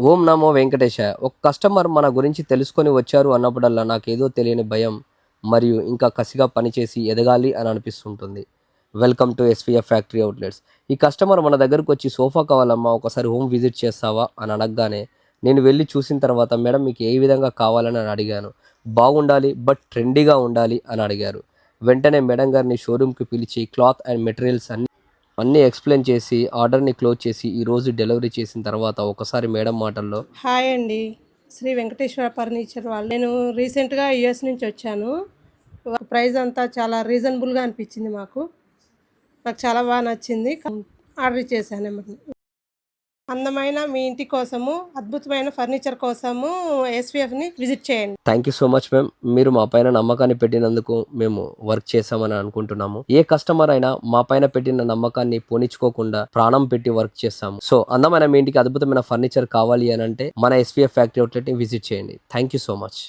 ఓం నమో వెంకటేశాయ. ఒక కస్టమర్ మన గురించి తెలుసుకొని వచ్చారు అన్నప్పుడల్లా నాకేదో తెలియని భయం మరియు ఇంకా కసిగా పనిచేసి ఎదగాలి అని అనిపిస్తుంటుంది. Welcome to SVF factory outlets. ఈ కస్టమర్ మన దగ్గరకు వచ్చి సోఫా కావాలమ్మా ఒకసారి హోమ్ విజిట్ చేస్తావా అని అడగగానే నేను వెళ్ళి చూసిన తర్వాత మేడం మీకు ఏ విధంగా కావాలని అని అడిగాను. బాగుండాలి బట్ ట్రెండీగా ఉండాలి అని అడిగారు. వెంటనే మేడం గారిని షోరూమ్కి పిలిచి క్లాత్ అండ్ మెటీరియల్స్ అన్నీ ఎక్స్ప్లెయిన్ చేసి ఆర్డర్ని క్లోజ్ చేసి ఈరోజు డెలివరీ చేసిన తర్వాత ఒకసారి మేడం మాటల్లో హాయ్ అండి, శ్రీ వెంకటేశ్వర ఫర్నిచర్ వాళ్ళు. నేను రీసెంట్గా యుఎస్ నుంచి వచ్చాను. ప్రైస్ అంతా చాలా రీజనబుల్గా అనిపించింది నాకు చాలా బాగా నచ్చింది. ఆర్డర్ చేశాను ఏమన్నా. అందమైన మీ ఇంటి కోసము, అద్భుతమైన ఫర్నిచర్ కోసము ఎస్విఎఫ్ని విజిట్ చేయండి. Thank you so much ma'am. మీరు మా పైన నమ్మకాన్ని పెట్టినందుకు మేము వర్క్ చేసామని అనుకుంటున్నాము. ఏ కస్టమర్ అయినా మా పైన పెట్టిన నమ్మకాన్ని పోనిచ్చుకోకుండా ప్రాణం పెట్టి వర్క్ చేస్తాము. సో అందమైన మీ ఇంటికి అద్భుతమైన ఫర్నిచర్ కావాలి అని అంటే మన ఎస్విఎఫ్ ఫ్యాక్టరీ అవుట్లెట్ ని విజిట్ చేయండి. Thank you so much.